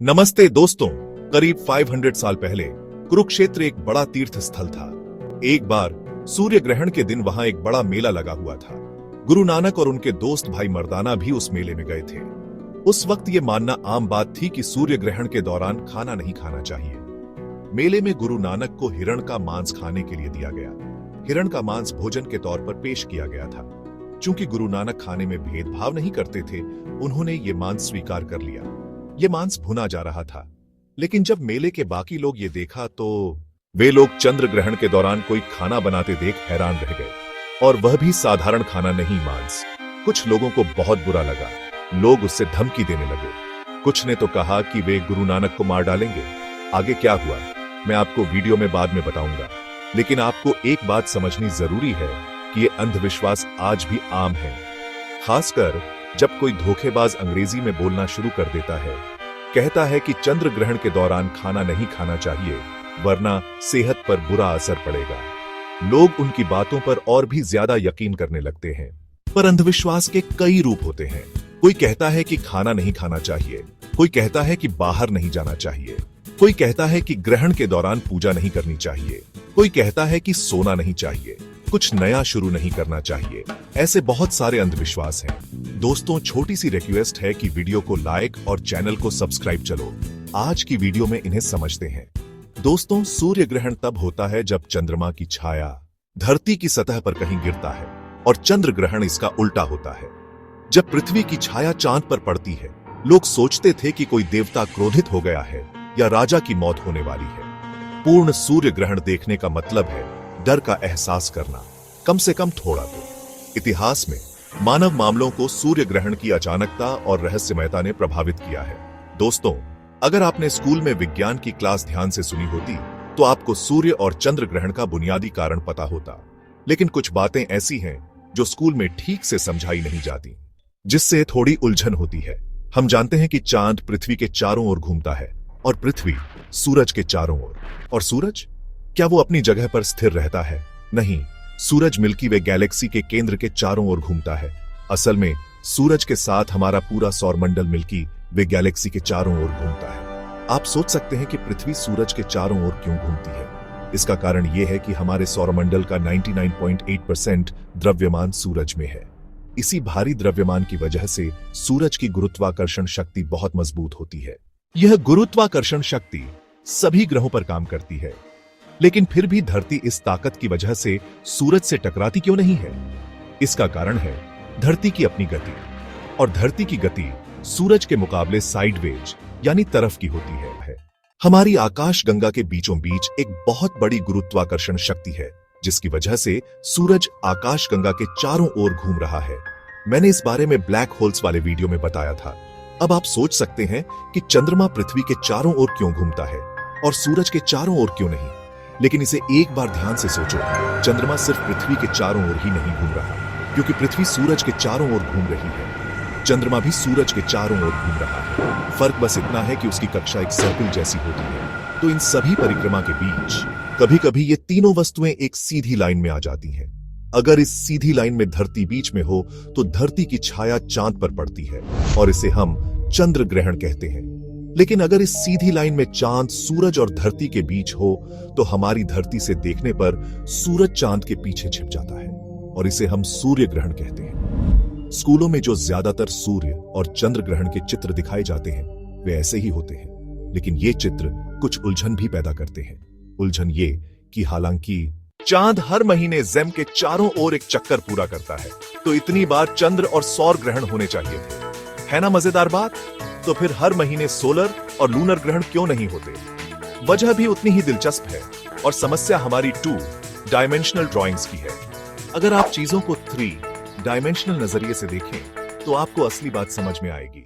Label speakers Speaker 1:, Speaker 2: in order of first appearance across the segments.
Speaker 1: नमस्ते दोस्तों। करीब 500 साल पहले कुरुक्षेत्र एक बड़ा तीर्थ स्थल था। एक बार सूर्य ग्रहण के दिन वहां एक बड़ा मेला लगा हुआ था। गुरु नानक और उनके दोस्त भाई मर्दाना भी उस मेले में गए थे। उस वक्त ये मानना आम बात थी कि सूर्य ग्रहण के दौरान खाना नहीं खाना चाहिए। मेले में गुरु नानक को हिरण का मांस खाने के लिए दिया गया। हिरण का मांस भोजन के तौर पर पेश किया गया था। चूंकि गुरु नानक खाने में भेदभाव नहीं करते थे, उन्होंने ये मांस स्वीकार कर लिया। ये मांस भुना जा रहा था, लेकिन जब मेले के बाकी लोग ये देखा तो वे लोग चंद्र ग्रहण के दौरान कोई खाना बनाते देख हैरान रह गए, और वह भी साधारण खाना नहीं, मांस। कुछ लोगों को बहुत बुरा लगा। लोग उससे धमकी देने लगे। कुछ ने तो कहा कि वे गुरु नानक को मार डालेंगे। आगे क्या हुआ मैं आपको वीडियो में बाद में बताऊंगा, लेकिन आपको एक बात समझनी जरूरी है कि ये अंधविश्वास आज भी आम है। खासकर जब कोई धोखेबाज अंग्रेजी में बोलना शुरू कर देता है, कहता है कि चंद्र ग्रहण के दौरान खाना नहीं खाना चाहिए वरना सेहत पर बुरा असर पड़ेगा। लोग उनकी बातों पर और भी ज्यादा यकीन करने लगते हैं। पर अंधविश्वास के कई रूप होते हैं। कोई कहता है कि खाना नहीं खाना चाहिए, कोई कहता है कि बाहर नहीं जाना चाहिए, कोई कहता है कि ग्रहण के दौरान पूजा नहीं करनी चाहिए, कोई कहता है कि सोना नहीं चाहिए, कुछ नया शुरू नहीं करना चाहिए। ऐसे बहुत सारे अंधविश्वास हैं। दोस्तों, छोटी सी रिक्वेस्ट है कि वीडियो को लाइक और चैनल को सब्सक्राइब चलो। आज की वीडियो में इन्हें समझते हैं। दोस्तों, सूर्य ग्रहण तब होता है जब चंद्रमा की छाया धरती की सतह पर कहीं गिरता है, और चंद्र ग्रहण इसका उल्टा होता है। जब पृथ्वी की छाया चांद पर पड़ती है, लोग सोचते थे कि कोई देवता क्रोधित हो गया है या राजा की मौत होने वाली है। पूर्ण सूर्य ग्रहण देखने का मतलब है डर का एहसास करना, कम से कम थोड़ा तो। इतिहास में मानव मामलों को सूर्य ग्रहण की अचानकता और रहस्यमयता ने प्रभावित किया है। दोस्तों, अगर आपने स्कूल में विज्ञान की क्लास ध्यान से सुनी होती तो आपको सूर्य और चंद्र ग्रहण का बुनियादी कारण पता होता। लेकिन कुछ बातें ऐसी हैं जो स्कूल में ठीक से समझाई नहीं जाती, जिससे थोड़ी उलझन होती है। हम जानते हैं कि चांद पृथ्वी के चारों ओर घूमता है और पृथ्वी सूरज के चारों ओर। और सूरज, क्या वो अपनी जगह पर स्थिर रहता है? नहीं, सूरज मिल्की वे गैलेक्सी के केंद्र के चारों ओर घूमता है। असल में सूरज के साथ हमारा पूरा सौरमंडल मिल्की वे गैलेक्सी के चारों ओर घूमता है। आप सोच सकते हैं कि पृथ्वी सूरज के चारों ओर क्यों घूमती है। इसका कारण यह है कि हमारे सौरमंडल का 99.8% द्रव्यमान सूरज में है। इसी भारी द्रव्यमान की वजह से सूरज की गुरुत्वाकर्षण शक्ति बहुत मजबूत होती है। यह गुरुत्वाकर्षण शक्ति सभी ग्रहों पर काम करती है, लेकिन फिर भी धरती इस ताकत की वजह से सूरज से टकराती क्यों नहीं है? इसका कारण है धरती की अपनी गति, और धरती की गति सूरज के मुकाबले साइडवेज यानी तरफ की होती है। हमारी आकाश गंगा के बीचों बीच एक बहुत बड़ी गुरुत्वाकर्षण शक्ति है, जिसकी वजह से सूरज आकाश गंगा के चारों ओर घूम रहा है। मैंने इस बारे में ब्लैक होल्स वाले वीडियो में बताया था। अब आप सोच सकते हैं कि चंद्रमा पृथ्वी के चारों ओर क्यों घूमता है और सूरज के चारों ओर क्यों नहीं। लेकिन इसे एक बार ध्यान से सोचो, चंद्रमा सिर्फ पृथ्वी के चारों ओर ही नहीं घूम रहा, क्योंकि पृथ्वी सूरज के चारों ओर घूम रही है। चंद्रमा भी सूरज के चारों ओर घूम रहा है। फर्क बस इतना है कि उसकी कक्षा एक सर्कल जैसी होती है। तो इन सभी परिक्रमा के बीच कभी कभी ये तीनों वस्तुएं एक सीधी लाइन में आ जाती हैं। अगर इस सीधी लाइन में धरती बीच में हो तो धरती की छाया चांद पर पड़ती है, और इसे हम चंद्र ग्रहण कहते हैं। लेकिन अगर इस सीधी लाइन में चांद सूरज और धरती के बीच हो तो हमारी धरती से देखने पर सूरज चांद के पीछे छिप जाता है, और इसे हम सूर्य ग्रहण कहते हैं। स्कूलों में जो ज्यादातर सूर्य और चंद्र ग्रहण के चित्र दिखाए जाते हैं वे ऐसे ही होते हैं, लेकिन ये चित्र कुछ उलझन भी पैदा करते हैं। उलझन ये कि हालांकि चांद हर महीने ज़ेम के चारों ओर एक चक्कर पूरा करता है, तो इतनी बार चंद्र और सौर ग्रहण होने चाहिए थे। है ना मजेदार बात? तो फिर हर महीने सोलर और लूनर ग्रहण क्यों नहीं होते? वजह भी उतनी ही दिलचस्प है, और समस्या हमारी 2 डायमेंशनल ड्राइंग्स की है। अगर आप चीजों को 3 डायमेंशनल नजरिए से देखें तो आपको असली बात समझ में आएगी।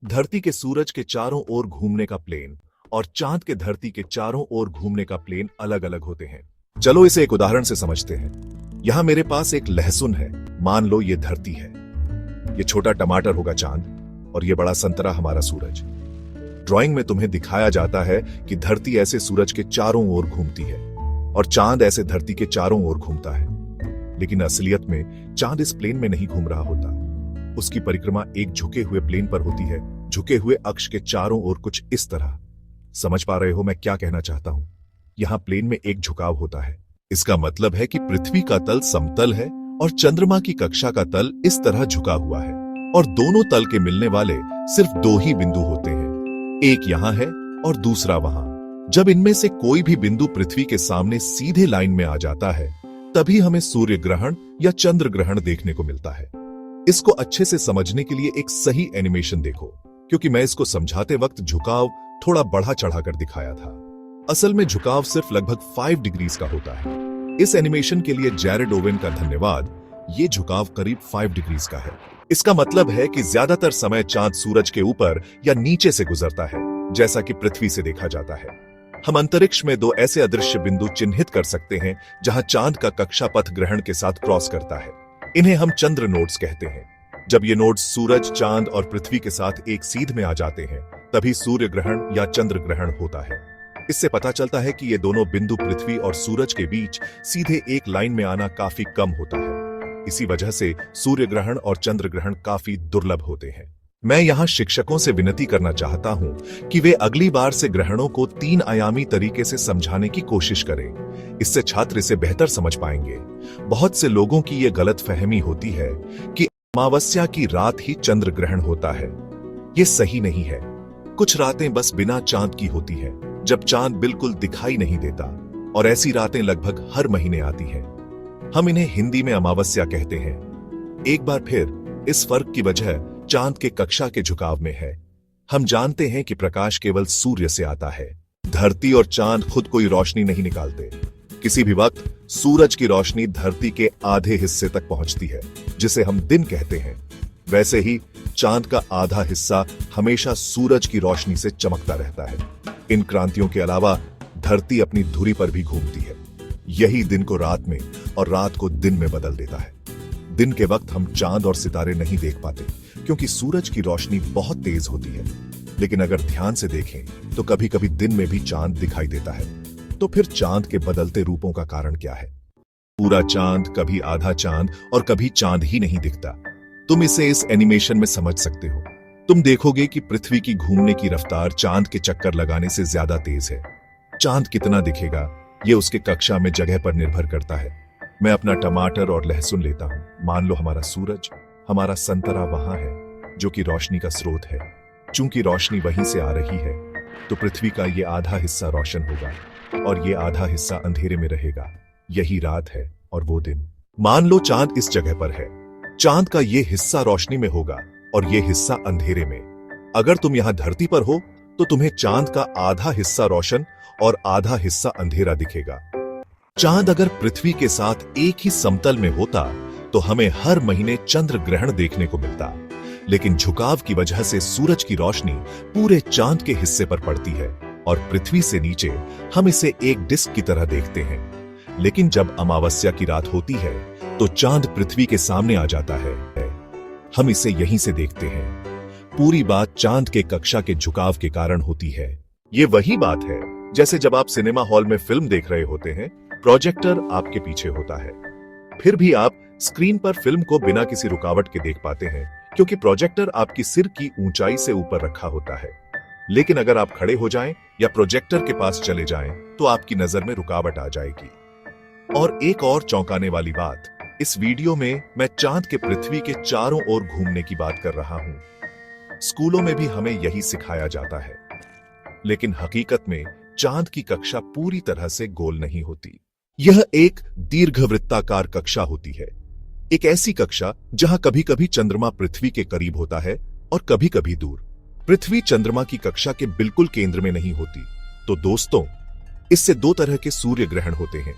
Speaker 1: धरती के सूरज के चारों ओर घूमने का प्लेन और चांद के धरती के चारों ओर घूमने का प्लेन अलग अलग होते हैं। चलो इसे एक उदाहरण से समझते हैं। यहां मेरे पास एक लहसुन है। मान लो ये धरती है, ये छोटा टमाटर होगा चांद, और ये बड़ा संतरा हमारा सूरज। ड्राइंग में तुम्हें दिखाया जाता है कि धरती ऐसे सूरज के चारों ओर घूमती है और चांद ऐसे धरती के चारों ओर घूमता है। लेकिन असलियत में चांद इस प्लेन में नहीं घूम रहा होता। उसकी परिक्रमा एक झुके हुए प्लेन पर होती है झुके हुए अक्ष के चारों ओर कुछ इस तरह। समझ पा रहे हो मैं क्या कहना चाहता हूं? यहां प्लेन में एक झुकाव होता है। इसका मतलब है कि पृथ्वी का तल समतल है और चंद्रमा की कक्षा का तल इस तरह झुका हुआ है, और दोनों तल के मिलने वाले सिर्फ दो ही बिंदु होते हैं, एक यहां है और दूसरा वहां। जब इनमें से कोई भी बिंदु पृथ्वी के सामने सीधे लाइन में आ जाता है, तभी हमें सूर्य ग्रहण या चंद्र ग्रहण देखने को मिलता है। इसको अच्छे से समझने के लिए एक सही एनिमेशन देखो, क्योंकि मैं इसको समझाते वक्त झुकाव थोड़ा बढ़ा चढ़ाकर दिखाया था। असल में झुकाव सिर्फ लगभग 5 डिग्रीज का होता है। इस एनिमेशन के लिए जैरेड ओवेन का धन्यवाद। ये झुकाव करीब 5 डिग्रीज का है। इसका मतलब है कि ज्यादातर समय चांद सूरज के ऊपर या नीचे से गुजरता है, जैसा कि पृथ्वी से देखा जाता है। हम अंतरिक्ष में 2 ऐसे अदृश्य बिंदु चिन्हित कर सकते हैं जहां चांद का कक्षा पथ ग्रहण के साथ क्रॉस करता है। इन्हें हम चंद्र नोड्स कहते हैं। जब ये नोड्स सूरज, चांद और पृथ्वी के साथ एक सीध में आ जाते हैं, तभी सूर्य ग्रहण या चंद्र ग्रहण होता है। इससे पता चलता है कि ये दोनों बिंदु पृथ्वी और सूरज के बीच सीधे एक लाइन में आना काफी कम होता है। इसी वजह से सूर्य ग्रहण और चंद्र ग्रहण काफी दुर्लभ होते हैं। मैं यहाँ शिक्षकों से विनती करना चाहता हूँ कि वे अगली बार से ग्रहणों को 3 आयामी तरीके से समझाने की कोशिश करें। इससे छात्र इसे बेहतर समझ पाएंगे। बहुत से लोगों की ये गलत फहमी होती है कि अमावस्या की रात ही चंद्र ग्रहण होता है। ये सही नहीं है। कुछ रातें बस बिना चांद की होती है, जब चांद बिल्कुल दिखाई नहीं देता, और ऐसी रातें लगभग हर महीने आती हैं। हम इन्हें हिंदी में अमावस्या कहते हैं। एक बार फिर इस फर्क की वजह चांद के कक्षा के झुकाव में है। हम जानते हैं कि प्रकाश केवल सूर्य से आता है। धरती और चांद खुद कोई रोशनी नहीं निकालते। किसी भी वक्त सूरज की रोशनी धरती के आधे हिस्से तक पहुंचती है, जिसे हम दिन कहते हैं। वैसे ही चांद का आधा हिस्सा हमेशा सूरज की रोशनी से चमकता रहता है। इन क्रांतियों के अलावा धरती अपनी धुरी पर भी घूमती है। यही दिन को रात में और रात को दिन में बदल देता है। दिन के वक्त हम चांद और सितारे नहीं देख पाते, क्योंकि सूरज की रोशनी बहुत तेज होती है। लेकिन अगर ध्यान से देखें तो कभी कभी दिन में भी चांद दिखाई देता है। तो फिर चांद के बदलते रूपों का कारण क्या है? पूरा चांद, कभी आधा चांद और कभी चांद ही नहीं दिखता। तुम इसे इस एनिमेशन में समझ सकते हो। तुम देखोगे कि पृथ्वी की घूमने की रफ्तार चांद के चक्कर लगाने से ज्यादा तेज है। चांद कितना दिखेगा ये उसके कक्षा में जगह पर निर्भर करता है। मैं अपना टमाटर और लहसुन लेता हूं। मान लो हमारा सूरज, हमारा संतरा वहां है, जो कि रोशनी का स्रोत है। चूंकि रोशनी वहीं से आ रही है, तो पृथ्वी का ये आधा हिस्सा रोशन होगा और ये आधा हिस्सा अंधेरे में रहेगा। यही रात है और वो दिन। मान लो चांद इस जगह पर है। चांद का ये हिस्सा रोशनी में होगा और ये हिस्सा अंधेरे में। अगर तुम यहां धरती पर हो तो तुम्हें चांद का आधा हिस्सा रोशन और आधा हिस्सा अंधेरा दिखेगा। चांद अगर पृथ्वी के साथ एक ही समतल में होता तो हमें हर महीने चंद्र ग्रहण देखने को मिलता। लेकिन झुकाव की वजह से सूरज की रोशनी पूरे चांद के हिस्से पर पड़ती है और पृथ्वी से नीचे हम इसे एक डिस्क की तरह देखते हैं। लेकिन जब अमावस्या की रात होती है तो चांद पृथ्वी के सामने आ जाता है। हम इसे यहीं से देखते हैं। पूरी बात चांद के कक्षा के झुकाव के कारण होती है। ये वही बात है जैसे जब आप सिनेमा हॉल में फिल्म देख रहे होते हैं, प्रोजेक्टर आपके पीछे होता है, फिर भी आप स्क्रीन पर फिल्म को बिना किसी रुकावट के देख पाते हैं, क्योंकि प्रोजेक्टर आपकी सिर की ऊंचाई से ऊपर रखा होता है। लेकिन अगर आप खड़े हो जाएं या प्रोजेक्टर के पास चले जाएं, तो आपकी नजर में रुकावट आ जाएगी। और एक और चौंकाने वाली बात, इस वीडियो में मैं चांद के पृथ्वी के चारों ओर घूमने की बात कर रहा हूं। स्कूलों में भी हमें यही सिखाया जाता है, लेकिन हकीकत में चांद की कक्षा पूरी तरह से गोल नहीं होती। यह एक दीर्घवृत्ताकार कक्षा होती है। एक ऐसी कक्षा जहां कभी कभी चंद्रमा पृथ्वी के करीब होता है और कभी कभी दूर। पृथ्वी चंद्रमा की कक्षा के बिल्कुल केंद्र में नहीं होती। तो दोस्तों, इससे 2 तरह के सूर्य ग्रहण होते हैं।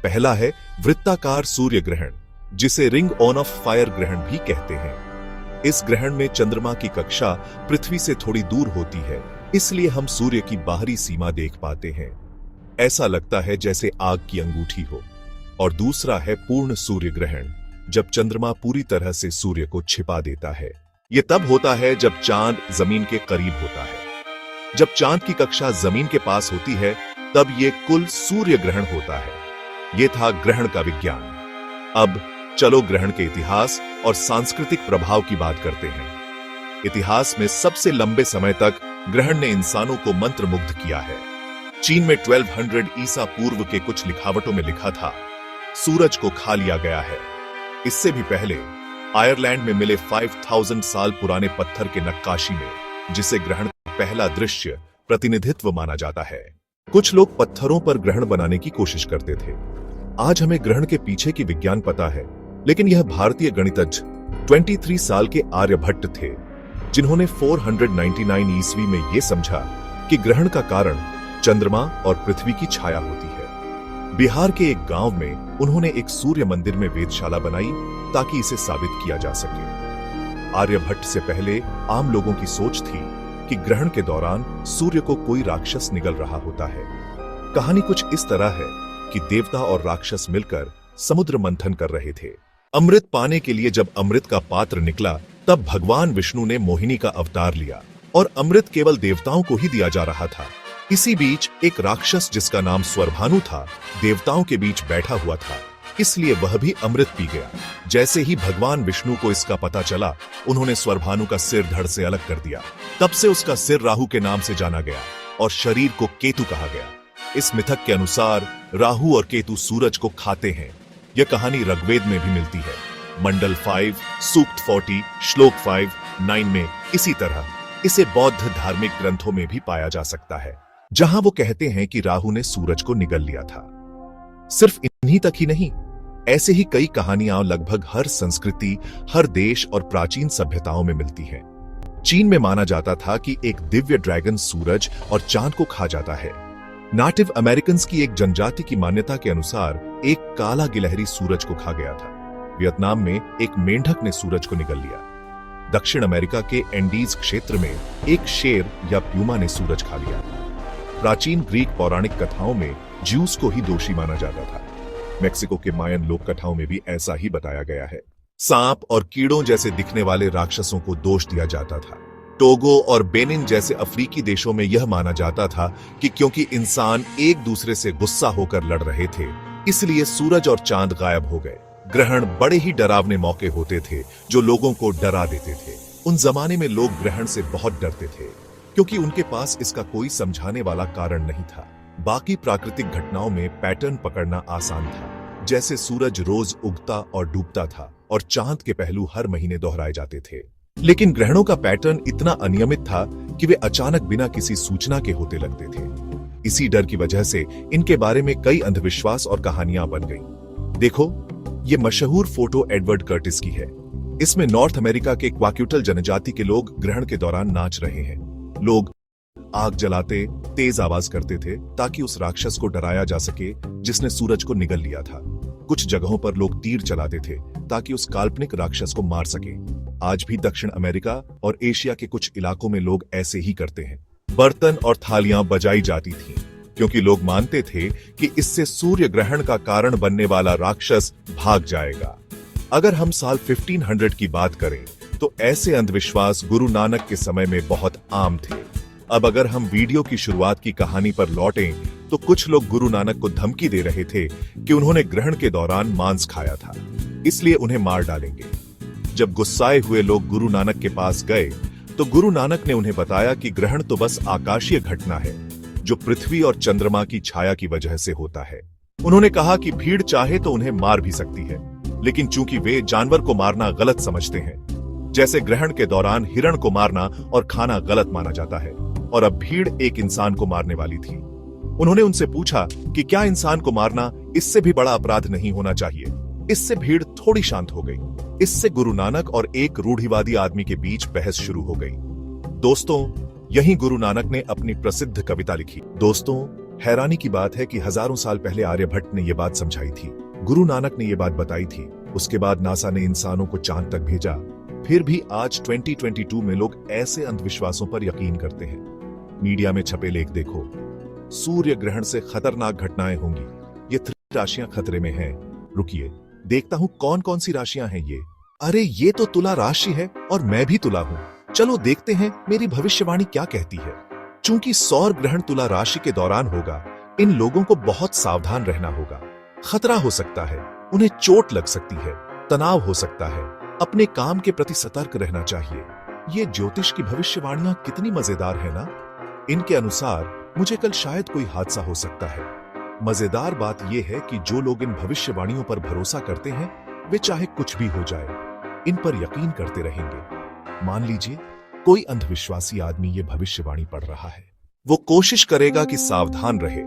Speaker 1: पहला है वृत्ताकार सूर्य ग्रहण, जिसे रिंग ऑन ऑफ फायर ग्रहण भी कहते हैं। इस ग्रहण में चंद्रमा की कक्षा पृथ्वी से थोड़ी दूर होती है, इसलिए हम सूर्य की बाहरी सीमा देख पाते हैं। ऐसा लगता है जैसे आग की अंगूठी हो। और दूसरा है पूर्ण सूर्य ग्रहण, जब चंद्रमा पूरी तरह से सूर्य को छिपा देता है। यह तब होता है जब चांद जमीन के करीब होता है। जब चांद की कक्षा जमीन के पास होती है, तब यह कुल सूर्य ग्रहण होता है। यह था ग्रहण का विज्ञान। अब चलो ग्रहण के इतिहास और सांस्कृतिक प्रभाव की बात करते हैं। इतिहास में सबसे लंबे समय तक ग्रहण ने इंसानों को मंत्रमुग्ध किया है। चीन में 1200 ईसा पूर्व के कुछ लिखावटों में लिखा था, सूरज को खा लिया गया है। इससे भी पहले आयरलैंड में मिले 5000 साल पुराने पत्थर के नक्काशी में, जिसे ग्रहण का पहला दृश्य प्रतिनिधित्व माना जाता है। कुछ लोग पत्थरों पर ग्रहण बनाने की कोशिश करते थे। आज हमें ग्रहण के पीछे की विज्ञान पता है, लेकिन यह भारतीय गणितज्ञ 23 साल के आर्यभट्ट थे, जिन्होंने 499 ईस्वी में यह समझा कि ग्रहण का कारण चंद्रमा और पृथ्वी की छाया होती है। बिहार के एक गांव में उन्होंने एक सूर्य मंदिर में वेधशाला बनाई ताकि इसे साबित किया जा सके। आर्यभट्ट से पहले आम लोगों की सोच थी कि ग्रहण के दौरान सूर्य को कोई राक्षस निगल रहा होता है। कहानी कुछ इस तरह है कि देवता और राक्षस मिलकर समुद्र मंथन कर रहे थे। अमृत पाने के लिए जब अमृत का पात्र निकला, तब भगवान विष्णु ने मोहिनी का अवतार लिया और अमृत केवल देवताओं को ही दिया जा रहा था। इसी बीच एक राक्षस जिसका नाम स्वरभानु था, देवताओं के बीच बैठा हुआ था, इसलिए वह भी अमृत पी गया। जैसे ही भगवान विष्णु को इसका पता चला, उन्होंने स्वरभानु का सिर धड़ से अलग कर दिया। तब से उसका सिर राहु के नाम से जाना गया और शरीर को केतु कहा गया। इस मिथक के अनुसार राहु और केतु सूरज को खाते हैं। यह कहानी ऋग्वेद में भी मिलती है, मंडल 5, सूक्त 40, श्लोक 5-9 में। इसी तरह इसे बौद्ध धार्मिक ग्रंथों में भी पाया जा सकता है, जहां वो कहते हैं कि राहु ने सूरज को निगल लिया था। सिर्फ इन्हीं तक ही नहीं, ऐसे ही कई कहानियां लगभग हर संस्कृति, हर देश और प्राचीन सभ्यताओं में मिलती हैं। चीन में माना जाता था कि एक दिव्य ड्रैगन सूरज और चांद को खा जाता है। नेटिव अमेरिकन की एक जनजाति की मान्यता के अनुसार एक काला गिलहरी सूरज को खा गया था। वियतनाम में एक मेंढक ने सूरज को निगल लिया। दक्षिण अमेरिका के एंडीज क्षेत्र में एक शेर या प्यूमा ने सूरज खा लिया। प्राचीन ग्रीक पौराणिक कथाओं में ज्यूस को ही दोषी माना जाता था। मेक्सिको के मायन लोक कथाओं में भी ऐसा ही बताया गया है। सांप और कीड़ों जैसे दिखने वाले राक्षसों को दोष दिया जाता था। टोगो और बेनिन जैसे अफ्रीकी देशों में यह माना जाता था कि क्योंकि इंसान एक दूसरे से गुस्सा होकर लड़ रहे थे, इसलिए सूरज और चांद गायब हो गए। ग्रहण बड़े ही डरावने मौके होते थे जो लोगों को डरा देते थे। उन जमाने में लोग ग्रहण से बहुत डरते थे, क्योंकि उनके पास इसका कोई समझाने वाला कारण नहीं था। बाकी प्राकृतिक घटनाओं में पैटर्न पकड़ना आसान था, जैसे सूरज रोज उगता और डूबता था और चांद के पहलू हर महीने दोहराए जाते थे। लेकिन ग्रहणों का पैटर्न इतना अनियमित था कि वे अचानक बिना किसी सूचना के होते लगते थे। इसी डर की वजह से इनके बारे में कई अंधविश्वास और कहानियां बन गईं। देखो, ये मशहूर फोटो एडवर्ड कर्टिस की है। इसमें नॉर्थ अमेरिका के क्वाक्यूटल जनजाति के लोग ग्रहण के दौरान नाच रहे हैं। लोग आग जलाते, तेज आवाज करते थे ताकि उस राक्षस को डराया जा सके जिसने सूरज को निगल लिया था। कुछ जगहों पर लोग तीर चलाते थे ताकि उस काल्पनिक राक्षस को मार सके। आज भी दक्षिण अमेरिका और एशिया के कुछ इलाकों में लोग ऐसे ही करते हैं। बर्तन और थालियां बजाई जाती थीं, क्योंकि लोग मानते थे कि इससे सूर्य ग्रहण का कारण बनने वाला राक्षस भाग जाएगा। अगर हम साल 1500 की बात करें तो ऐसे अंधविश्वास गुरु नानक के समय में बहुत आम थे। अब अगर हम वीडियो की शुरुआत की कहानी पर लौटें तो कुछ लोग गुरु नानक को धमकी दे रहे थे कि उन्होंने ग्रहण के दौरान मांस खाया था, इसलिए उन्हें मार डालेंगे। जब गुस्साए हुए लोग गुरु नानक के पास गए तो गुरु नानक ने उन्हें बताया कि ग्रहण तो बस आकाशीय घटना है जो पृथ्वी और चंद्रमा की छाया की वजह से होता है। उन्होंने कहा कि भीड़ चाहे तो उन्हें मार भी सकती है, लेकिन चूंकि वे जानवर को मारना गलत समझते हैं, जैसे ग्रहण के दौरान हिरण को मारना और खाना गलत माना जाता है, और अब भीड़ एक इंसान को मारने वाली थी। उन्होंने उनसे पूछा कि क्या इंसान को मारना इससे भी बड़ा अपराध नहीं होना चाहिए। इससे भीड़ थोड़ी शांत हो गई। इससे गुरु नानक और एक रूढ़िवादी आदमी के बीच बहस शुरू हो गई। दोस्तों, यहीं गुरु नानक ने अपनी प्रसिद्ध कविता लिखी। दोस्तों, हैरानी की बात है कि हजारों साल पहले आर्यभट्ट ने यह बात समझाई थी, गुरु नानक ने यह बात बताई थी। उसके बाद नासा ने इंसानों को चांद तक भेजा। फिर भी आज 2022 में लोग ऐसे अंधविश्वासों पर यकीन करते हैं। मीडिया में छपे लेख देखो, सूर्य ग्रहण से खतरनाक घटनाएं होंगी, ये 3 राशियां खतरे में हैं। रुकिए, देखता हूं कौन कौन सी राशियां हैं ये। अरे ये तो तुला राशि है और मैं भी तुला हूं। चलो देखते हैं मेरी भविष्यवाणी क्या कहती है। चूंकि सौर ग्रहण तुला राशि के दौरान होगा, इन लोगों को बहुत सावधान रहना होगा। खतरा हो सकता है, उन्हें चोट लग सकती है, तनाव हो सकता है, अपने काम के प्रति सतर्क रहना चाहिए। ये ज्योतिष की भविष्यवाणियां कितनी मजेदार है ना। इनके अनुसार मुझे कल शायद कोई हादसा हो सकता है। मजेदार बात यह है कि जो लोग इन भविष्यवाणियों पर भरोसा करते हैं वे चाहे कुछ भी हो जाए इन पर यकीन करते रहेंगे। मान लीजिए कोई अंधविश्वासी आदमी ये भविष्यवाणी पढ़ रहा है, वो कोशिश करेगा कि सावधान रहे।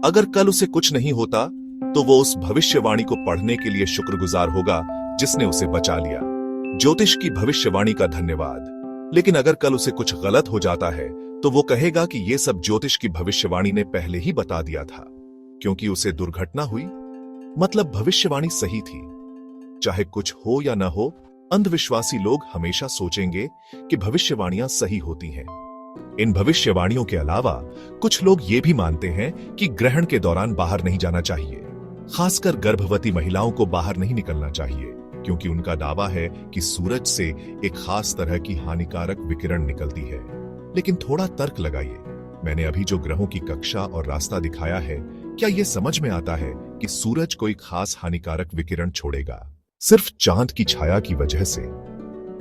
Speaker 1: अगर कल उसे कुछ नहीं होता तो वो उस भविष्यवाणी को पढ़ने के लिए शुक्रगुजार होगा जिसने उसे बचा लिया। ज्योतिष की भविष्यवाणी का धन्यवाद। लेकिन अगर कल उसे कुछ गलत हो जाता है तो वो कहेगा कि ये सब ज्योतिष की भविष्यवाणी ने पहले ही बता दिया था, क्योंकि उसे दुर्घटना हुई मतलब भविष्यवाणी सही थी। चाहे कुछ हो या न हो, अंधविश्वासी लोग हमेशा सोचेंगे कि भविष्यवाणियां सही होती हैं। इन भविष्यवाणियों के अलावा कुछ लोग ये भी मानते हैं कि ग्रहण के दौरान बाहर नहीं जाना चाहिए। खासकर गर्भवती महिलाओं को बाहर नहीं निकलना चाहिए, क्योंकि उनका दावा है कि सूरज से एक खास तरह की हानिकारक विकिरण निकलती है। लेकिन थोड़ा तर्क लगाइए, मैंने अभी जो ग्रहों की कक्षा और रास्ता दिखाया है, क्या यह समझ में आता है कि सूरज कोई खास हानिकारक विकिरण छोड़ेगा सिर्फ चांद की छाया की वजह से?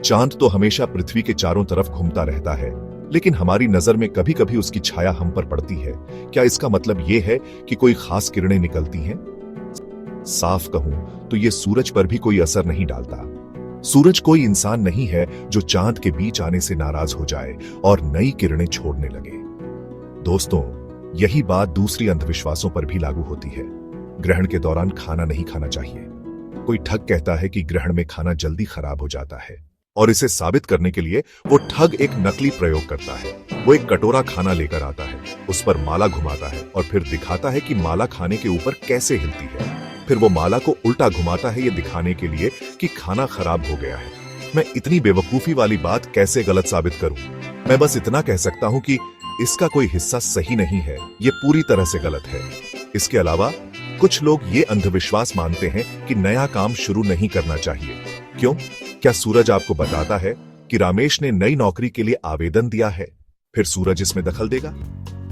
Speaker 1: चांद तो हमेशा पृथ्वी के चारों तरफ घूमता रहता है, लेकिन हमारी नजर में कभी कभी उसकी छाया हम पर पड़ती है। क्या इसका मतलब यह है कि कोई खास किरणें निकलती हैं? साफ कहूं तो यह सूरज पर भी कोई असर नहीं डालता। सूरज कोई इंसान नहीं है जो चांद के बीच आने से नाराज हो जाए और नई किरणें छोड़ने लगे। दोस्तों, यही बात दूसरी अंधविश्वासों पर भी लागू होती है। ग्रहण के दौरान खाना नहीं खाना चाहिए। कोई ठग कहता है कि ग्रहण में खाना जल्दी खराब हो जाता है, और इसे साबित करने के लिए वो ठग एक नकली प्रयोग करता है। वो एक कटोरा खाना लेकर आता है, उस पर माला घुमाता है और फिर दिखाता है कि माला खाने के ऊपर कैसे हिलती है। फिर वो माला को उल्टा घुमाता है ये दिखाने के लिए कि खाना खराब हो गया है। मैं इतनी बेवकूफी वाली बात कैसे गलत साबित करूं? मैं बस इतना कह सकता हूं कि इसका कोई हिस्सा सही नहीं है, ये पूरी तरह से गलत है। इसके अलावा कुछ लोग ये अंधविश्वास मानते हैं कि नया काम शुरू नहीं करना चाहिए। क्यों? क्या सूरज आपको बताता है कि रामेश ने नई नौकरी के लिए आवेदन दिया है, फिर सूरज इसमें दखल देगा?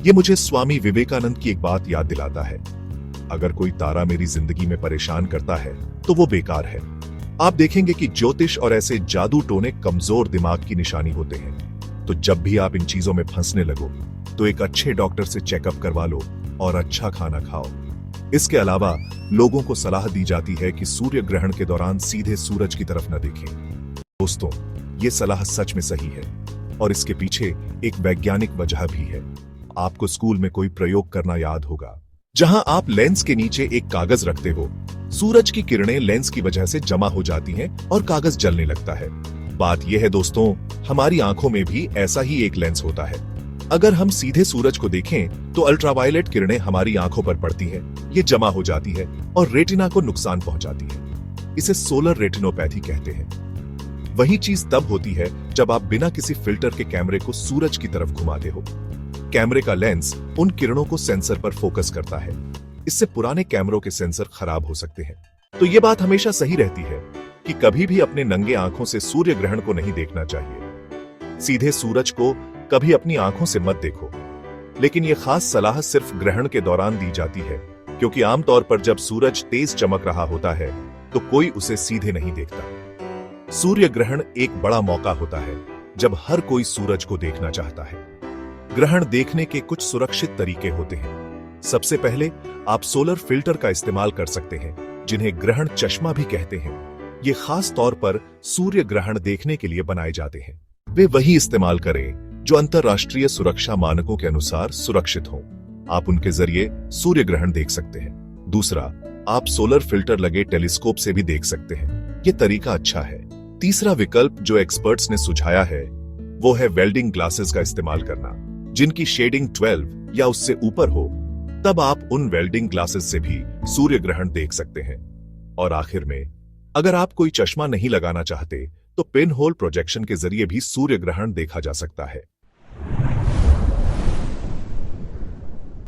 Speaker 1: ये मुझे स्वामी विवेकानंद की एक बात याद दिलाता है, अगर कोई तारा मेरी जिंदगी में परेशान करता है तो वो बेकार है। आप देखेंगे कि ज्योतिष और ऐसे जादू टोने कमजोर दिमाग की निशानी होते हैं। तो जब भी आप इन चीजों में फंसने लगो तो एक अच्छे डॉक्टर से चेकअप करवा लो और अच्छा खाना खाओ। इसके अलावा लोगों को सलाह दी जाती है कि सूर्य ग्रहण के दौरान सीधे सूरज की तरफ न देखें। दोस्तों, ये सलाह सच में सही है और इसके पीछे एक वैज्ञानिक वजह भी है। आपको स्कूल में कोई प्रयोग करना याद होगा, जहां आप लेंस के नीचे एक कागज रखते हो। सूरज की किरणें लेंस की वजह से जमा हो जाती हैं और कागज जलने लगता है। बात यह है दोस्तों, हमारी आंखों में भी ऐसा ही एक लेंस होता है। अगर हम सीधे सूरज को देखें तो अल्ट्रावायलेट किरणें हमारी आंखों पर पड़ती हैं, ये जमा हो जाती है और रेटिना को नुकसान पहुंचाती है। इसे सोलर रेटिनोपैथी कहते हैं। वही चीज तब होती है जब आप बिना किसी फिल्टर के कैमरे को सूरज की तरफ घुमाते हो। कैमरे का लेंस उन किरणों को सेंसर पर फोकस करता है। इससे पुराने कैमरों के सेंसर खराब हो सकते हैं। तो ये बात हमेशा सही रहती है कि कभी भी अपने नंगे आंखों से सूर्य ग्रहण को नहीं देखना चाहिए। सीधे सूरज को कभी अपनी आंखों से मत देखो। लेकिन यह खास सलाह सिर्फ ग्रहण के दौरान दी जाती है, क्योंकि आमतौर पर जब सूरज तेज चमक रहा होता है तो कोई उसे सीधे नहीं देखता। सूर्य ग्रहण एक बड़ा मौका होता है जब हर कोई सूरज को देखना चाहता है। ग्रहण देखने के कुछ सुरक्षित तरीके होते हैं। सबसे पहले आप सोलर फिल्टर का इस्तेमाल कर सकते हैं, जिन्हें ग्रहण चश्मा भी कहते हैं। ये खास तौर पर सूर्य ग्रहण देखने के लिए बनाए जाते हैं। वे वही इस्तेमाल करें जो अंतरराष्ट्रीय सुरक्षा मानकों के अनुसार सुरक्षित हों। आप उनके जरिए सूर्य ग्रहण देख सकते हैं। दूसरा, आप सोलर फिल्टर लगे टेलीस्कोप से भी देख सकते हैं। ये तरीका अच्छा है। तीसरा विकल्प जो एक्सपर्ट्स ने सुझाया है वो है वेल्डिंग ग्लासेस का इस्तेमाल करना, जिनकी शेडिंग 12 या उससे ऊपर हो। तब आप उन वेल्डिंग ग्लासेस से भी सूर्य ग्रहण देख सकते हैं। और आखिर में, अगर आप कोई चश्मा नहीं लगाना चाहते तो पिन होल प्रोजेक्शन के जरिए भी सूर्य ग्रहण देखा जा सकता है।